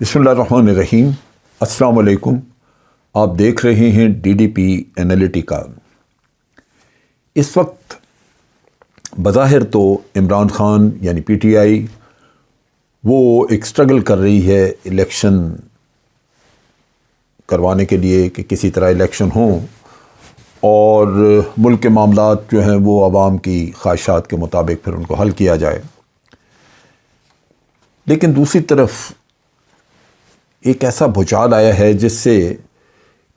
بسم اللہ الرحمن الرحیم۔ السلام علیکم۔ آپ دیکھ رہے ہیں DDP انالیٹیکا۔ اس وقت بظاہر تو عمران خان یعنی PTI وہ ایک سٹرگل کر رہی ہے الیکشن کروانے کے لیے کہ کسی طرح الیکشن ہوں اور ملک کے معاملات جو ہیں وہ عوام کی خواہشات کے مطابق پھر ان کو حل کیا جائے، لیکن دوسری طرف ایک ایسا بھوچال آیا ہے جس سے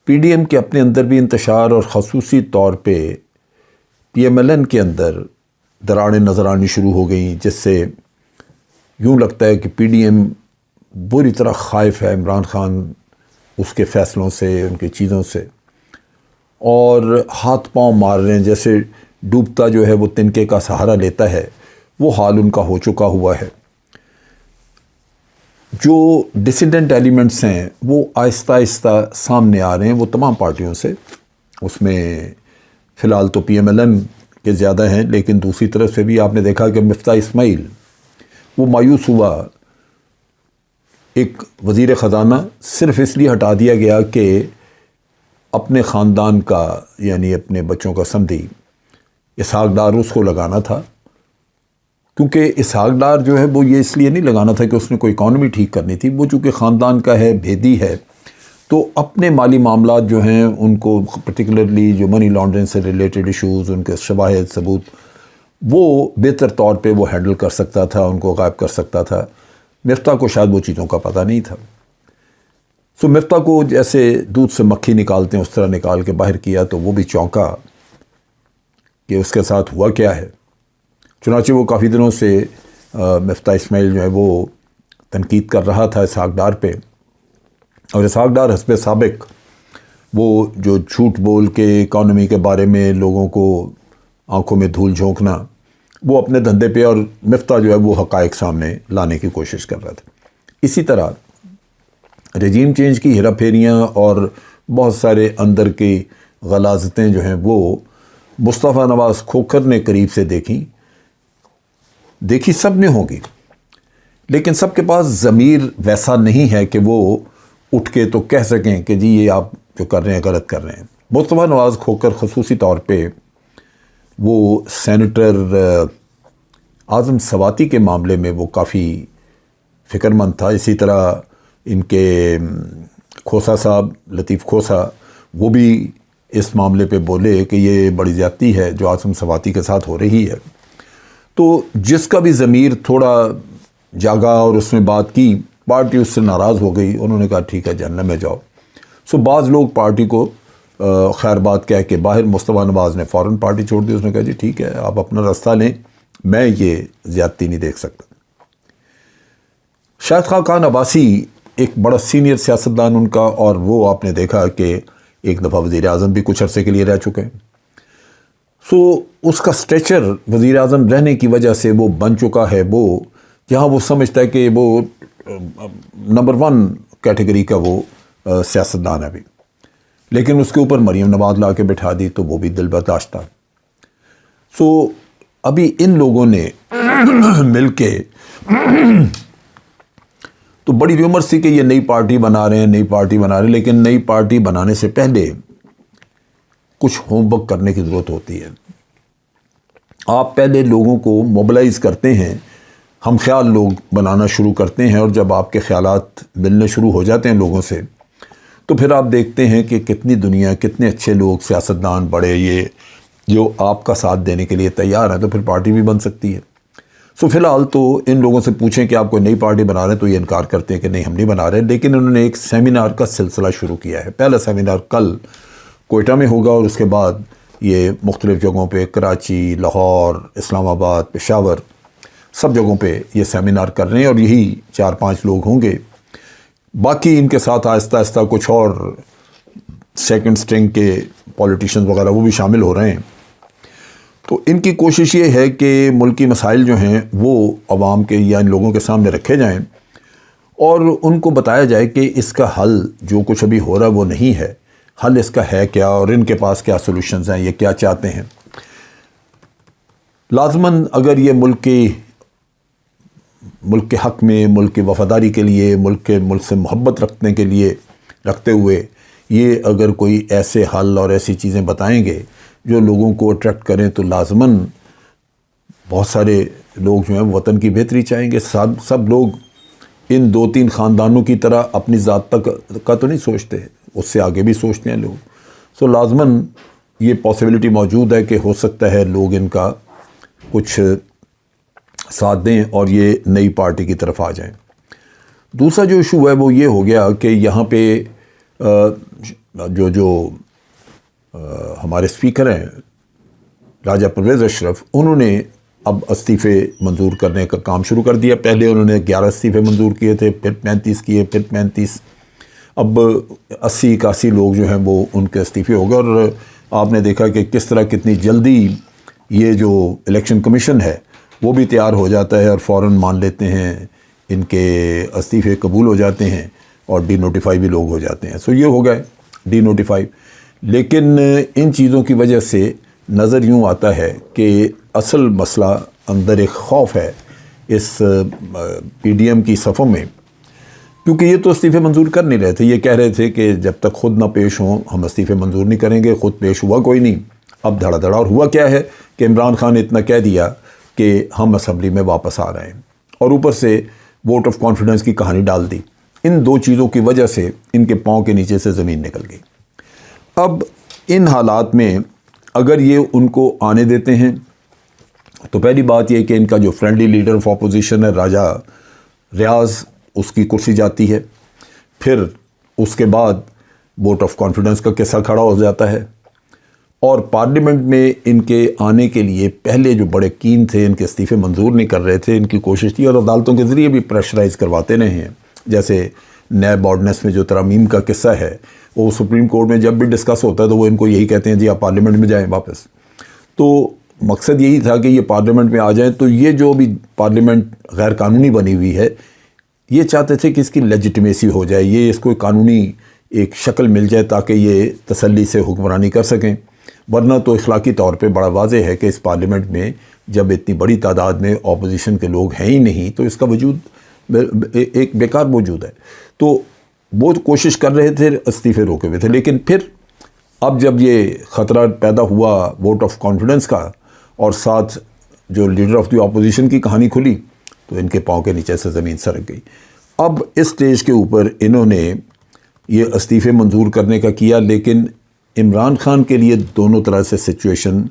PDM کے اپنے اندر بھی انتشار اور خصوصی طور پہ PMLN کے اندر دراڑیں نظر آنی شروع ہو گئیں، جس سے یوں لگتا ہے کہ PDM بری طرح خائف ہے عمران خان اس کے فیصلوں سے، ان کی چیزوں سے، اور ہاتھ پاؤں مار رہے ہیں، جیسے ڈوبتا جو ہے وہ تنکے کا سہارا لیتا ہے، وہ حال ان کا ہو چکا ہوا ہے۔ جو ڈسیڈنٹ ایلیمنٹس ہیں وہ آہستہ آہستہ سامنے آ رہے ہیں، وہ تمام پارٹیوں سے، اس میں فی الحال تو PMLN کے زیادہ ہیں، لیکن دوسری طرف سے بھی آپ نے دیکھا کہ مفتاح اسماعیل وہ مایوس ہوا، ایک وزیر خزانہ صرف اس لیے ہٹا دیا گیا کہ اپنے خاندان کا یعنی اپنے بچوں کا سمدھی اسحاق ڈار اس کو لگانا تھا، کیونکہ اسحاق ڈار جو ہے وہ یہ اس لیے نہیں لگانا تھا کہ اس نے کوئی اکانومی ٹھیک کرنی تھی، وہ چونکہ خاندان کا ہے، بھیدی ہے، تو اپنے مالی معاملات جو ہیں ان کو پرٹیکولرلی جو منی لانڈرنگ سے ریلیٹڈ ایشوز، ان کے شواہد ثبوت، وہ بہتر طور پہ وہ ہینڈل کر سکتا تھا، ان کو غائب کر سکتا تھا۔ مفتاح کو شاید وہ چیزوں کا پتہ نہیں تھا، سو مفتاح کو جیسے دودھ سے مکھی نکالتے ہیں اس طرح نکال کے باہر کیا، تو وہ بھی چونکا کہ اس کے ساتھ ہوا کیا ہے۔ چنانچہ وہ کافی دنوں سے مفتاح اسماعیل جو ہے وہ تنقید کر رہا تھا اسحاق ڈار پہ، اور اسحاق ڈار حسب سابق وہ جو جھوٹ بول کے اکانومی کے بارے میں لوگوں کو آنکھوں میں دھول جھونکنا، وہ اپنے دھندے پہ، اور مفتاح جو ہے وہ حقائق سامنے لانے کی کوشش کر رہا تھا۔ اسی طرح رجیم چینج کی ہیرا پھیریاں اور بہت سارے اندر کی غلاظتیں جو ہیں وہ مصطفیٰ نواز کھوکھر نے قریب سے دیکھی سب نے ہوگی، لیکن سب کے پاس ضمیر ویسا نہیں ہے کہ وہ اٹھ کے تو کہہ سکیں کہ جی یہ آپ جو کر رہے ہیں غلط کر رہے ہیں۔ مصطفیٰ نواز کھوکھر خصوصی طور پہ وہ سینیٹر اعظم سواتی کے معاملے میں وہ کافی فکر مند تھا، اسی طرح ان کے کھوسا صاحب لطیف کھوسا وہ بھی اس معاملے پہ بولے کہ یہ بڑی زیادتی ہے جو اعظم سواتی کے ساتھ ہو رہی ہے۔ تو جس کا بھی ضمیر تھوڑا جاگا اور اس میں بات کی، پارٹی اس سے ناراض ہو گئی، انہوں نے کہا ٹھیک ہے جہنم میں جاؤ۔ سو بعض لوگ پارٹی کو خیر بات کہہ کے باہر، مصطفیٰ نواز نے فوراً پارٹی چھوڑ دی، اس نے کہا جی ٹھیک ہے آپ اپنا راستہ لیں، میں یہ زیادتی نہیں دیکھ سکتا۔ شاہد خاقان عباسی ایک بڑا سینئر سیاستدان ان کا، اور وہ آپ نے دیکھا کہ ایک دفعہ وزیر اعظم بھی کچھ عرصے کے لیے رہ چکے ہیں، سو اس کا سٹیچر وزیر اعظم رہنے کی وجہ سے وہ بن چکا ہے، وہ جہاں وہ سمجھتا ہے کہ وہ نمبر 1 کیٹیگری کا وہ سیاستدان ہے بھی، لیکن اس کے اوپر مریم نواز لا کے بٹھا دی تو وہ بھی دل برداشت تھا۔ سو ابھی ان لوگوں نے مل کے تو بڑی ریومرز تھی کہ یہ نئی پارٹی بنا رہے ہیں، لیکن نئی پارٹی بنانے سے پہلے کچھ ہوم ورک کرنے کی ضرورت ہوتی ہے۔ آپ پہلے لوگوں کو موبلائز کرتے ہیں، ہم خیال لوگ بنانا شروع کرتے ہیں، اور جب آپ کے خیالات ملنے شروع ہو جاتے ہیں لوگوں سے، تو پھر آپ دیکھتے ہیں کہ کتنی دنیا، کتنے اچھے لوگ، سیاستدان بڑے، یہ جو آپ کا ساتھ دینے کے لیے تیار ہیں، تو پھر پارٹی بھی بن سکتی ہے۔ سو فی الحال تو ان لوگوں سے پوچھیں کہ آپ کوئی نئی پارٹی بنا رہے ہیں تو یہ انکار کرتے ہیں کہ نہیں ہم نہیں بنا رہے، لیکن انہوں نے ایک سیمینار کا سلسلہ شروع کیا ہے۔ پہلا سیمینار کل کوئٹہ میں ہوگا، اور اس کے بعد یہ مختلف جگہوں پہ کراچی، لاہور، اسلام آباد، پشاور، سب جگہوں پہ یہ سیمینار کر رہے ہیں، اور یہی 4-5 لوگ ہوں گے، باقی ان کے ساتھ آہستہ آہستہ کچھ اور سیکنڈ سٹرنگ کے پولیٹیشنز وغیرہ وہ بھی شامل ہو رہے ہیں۔ تو ان کی کوشش یہ ہے کہ ملکی مسائل جو ہیں وہ عوام کے یا ان لوگوں کے سامنے رکھے جائیں، اور ان کو بتایا جائے کہ اس کا حل جو کچھ ابھی ہو رہا ہے وہ نہیں ہے، حل اس کا ہے کیا، اور ان کے پاس کیا سولوشنز ہیں، یہ کیا چاہتے ہیں۔ لازماً اگر یہ ملک کی ملک کے حق میں، ملک کی وفاداری کے لیے، ملک سے محبت رکھتے ہوئے یہ اگر کوئی ایسے حل اور ایسی چیزیں بتائیں گے جو لوگوں کو اٹریکٹ کریں، تو لازماً بہت سارے لوگ جو ہیں وطن کی بہتری چاہیں گے۔ سب لوگ ان 2-3 خاندانوں کی طرح اپنی ذات تک کا تو نہیں سوچتے، اس سے آگے بھی سوچتے ہیں لوگ۔ سو لازماً یہ پاسبلٹی موجود ہے کہ ہو سکتا ہے لوگ ان کا کچھ ساتھ دیں اور یہ نئی پارٹی کی طرف آ جائیں۔ دوسرا جو ایشو ہے وہ یہ ہو گیا کہ یہاں پہ جو ہمارے اسپیکر ہیں راجہ پرویز اشرف، انہوں نے اب استعفے منظور کرنے کا کام شروع کر دیا۔ پہلے انہوں نے 11 استعفے منظور کیے تھے، پھر 35 کیے، پھر 35، اب 80-81 لوگ جو ہیں وہ ان کے استعفے ہو گئے۔ اور آپ نے دیکھا کہ کس طرح کتنی جلدی یہ جو الیکشن کمیشن ہے وہ بھی تیار ہو جاتا ہے اور فوراً مان لیتے ہیں، ان کے استعفے قبول ہو جاتے ہیں اور ڈی نوٹیفائی بھی لوگ ہو جاتے ہیں۔ سو یہ ہو گئے ڈی نوٹیفائی۔ لیکن ان چیزوں کی وجہ سے نظر یوں آتا ہے کہ اصل مسئلہ اندر ایک خوف ہے اس پی ڈی ایم کی صفوں میں، کیونکہ یہ تو استعفے منظور کر نہیں رہے تھے۔ یہ کہہ رہے تھے کہ جب تک خود نہ پیش ہوں ہم استعفے منظور نہیں کریں گے۔ خود پیش ہوا کوئی نہیں، اب دھڑا دھڑا۔ اور ہوا کیا ہے کہ عمران خان نے اتنا کہہ دیا کہ ہم اسمبلی میں واپس آ رہے ہیں، اور اوپر سے ووٹ آف کانفیڈنس کی کہانی ڈال دی۔ ان 2 چیزوں کی وجہ سے ان کے پاؤں کے نیچے سے زمین نکل گئی۔ اب ان حالات میں اگر یہ ان کو آنے دیتے ہیں تو پہلی بات یہ کہ ان کا جو فرینڈلی لیڈر آف اپوزیشن ہے راجہ ریاض، اس کی کرسی جاتی ہے۔ پھر اس کے بعد ووٹ آف کانفیڈنس کا قصہ کھڑا ہو جاتا ہے، اور پارلیمنٹ میں ان کے آنے کے لیے پہلے جو بڑے کین تھے، ان کے استعفے منظور نہیں کر رہے تھے، ان کی کوشش تھی اور عدالتوں کے ذریعے بھی پریشرائز کرواتے رہے ہیں۔ جیسے نیب آرڈیننس میں جو ترامیم کا قصہ ہے، وہ سپریم کورٹ میں جب بھی ڈسکس ہوتا ہے تو وہ ان کو یہی کہتے ہیں جی آپ پارلیمنٹ میں جائیں واپس۔ تو مقصد یہی تھا کہ یہ پارلیمنٹ میں آ جائیں، تو یہ جو بھی پارلیمنٹ غیر قانونی بنی ہوئی ہے، یہ چاہتے تھے کہ اس کی لیجیٹمیسی ہو جائے، یہ اس کو قانونی ایک شکل مل جائے تاکہ یہ تسلی سے حکمرانی کر سکیں۔ ورنہ تو اخلاقی طور پہ بڑا واضح ہے کہ اس پارلیمنٹ میں جب اتنی بڑی تعداد میں اپوزیشن کے لوگ ہیں ہی نہیں تو اس کا وجود ایک بیکار موجود ہے۔ تو وہ کوشش کر رہے تھے، استعفے روکے ہوئے تھے، لیکن پھر اب جب یہ خطرہ پیدا ہوا ووٹ آف کانفیڈنس کا اور ساتھ جو لیڈر آف دی اپوزیشن کی کہانی کھلی، تو ان کے پاؤں کے نیچے سے زمین سرک گئی۔ اب اس سٹیج کے اوپر انہوں نے یہ استعفے منظور کرنے کا کیا، لیکن عمران خان کے لیے دونوں طرح سے سچویشن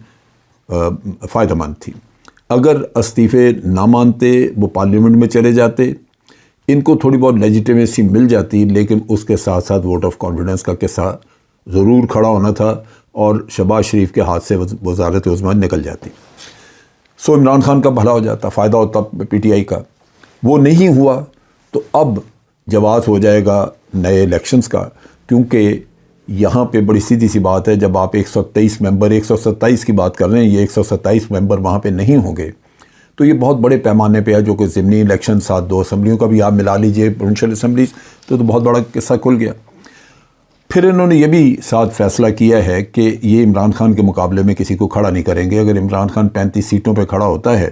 فائدہ مند تھی۔ اگر استعفے نہ مانتے، وہ پارلیمنٹ میں چلے جاتے، ان کو تھوڑی بہت لیجیٹیمیسی مل جاتی، لیکن اس کے ساتھ ساتھ ووٹ آف کانفیڈنس کا قصہ ضرور کھڑا ہونا تھا اور شہباز شریف کے ہاتھ سے وزارت عظمیٰ نکل جاتی۔ سو عمران خان کا بھلا ہو جاتا، فائدہ ہوتا پی ٹی آئی کا۔ وہ نہیں ہوا تو اب جواز ہو جائے گا نئے الیکشنز کا، کیونکہ یہاں پہ بڑی سیدھی سی بات ہے، جب آپ 123 ممبر 127 کی بات کر رہے ہیں، یہ 127 ممبر وہاں پہ نہیں ہوں گے تو یہ بہت بڑے پیمانے پہ ہے، جو کہ ضمنی الیکشن ساتھ 2 اسمبلیوں کا بھی آپ ملا لیجئے، پروونشل اسمبلیز، تو بہت بڑا قصہ کھل گیا۔ پھر انہوں نے یہ بھی ساتھ فیصلہ کیا ہے کہ یہ عمران خان کے مقابلے میں کسی کو کھڑا نہیں کریں گے۔ اگر عمران خان 35 سیٹوں پہ کھڑا ہوتا ہے،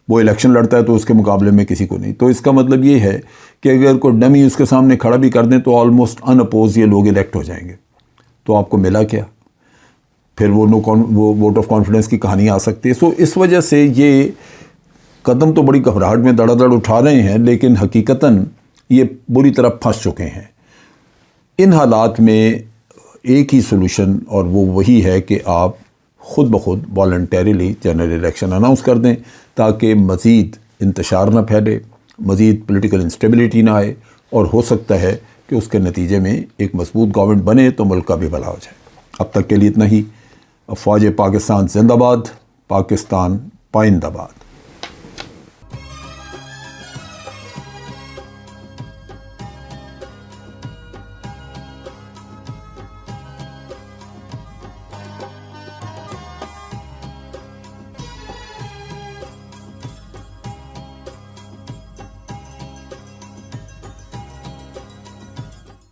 وہ الیکشن لڑتا ہے، تو اس کے مقابلے میں کسی کو نہیں۔ تو اس کا مطلب یہ ہے کہ اگر کوئی ڈمی اس کے سامنے کھڑا بھی کر دیں تو آلموسٹ ان اپوز یہ لوگ الیکٹ ہو جائیں گے۔ تو آپ کو ملا کیا؟ پھر وہ ووٹ آف کانفیڈنس کی کہانی آ سکتی ہے۔ سو اس وجہ سے یہ قدم تو بڑی گھبراہٹ میں دڑا دڑ اٹھا رہے ہیں، لیکن حقیقتاً یہ بری طرح پھنس چکے ہیں۔ ان حالات میں ایک ہی سولوشن، اور وہ وہی ہے کہ آپ خود بخود والنٹیریلی جنرل الیکشن اناؤنس کر دیں، تاکہ مزید انتشار نہ پھیلے، مزید پولیٹیکل انسٹیبلٹی نہ آئے، اور ہو سکتا ہے کہ اس کے نتیجے میں ایک مضبوط گورنمنٹ بنے تو ملک کا بھی بھلا ہو جائے۔ اب تک کے لیے اتنا ہی۔ افواج پاکستان زندہ باد، پاکستان پائندہ باد۔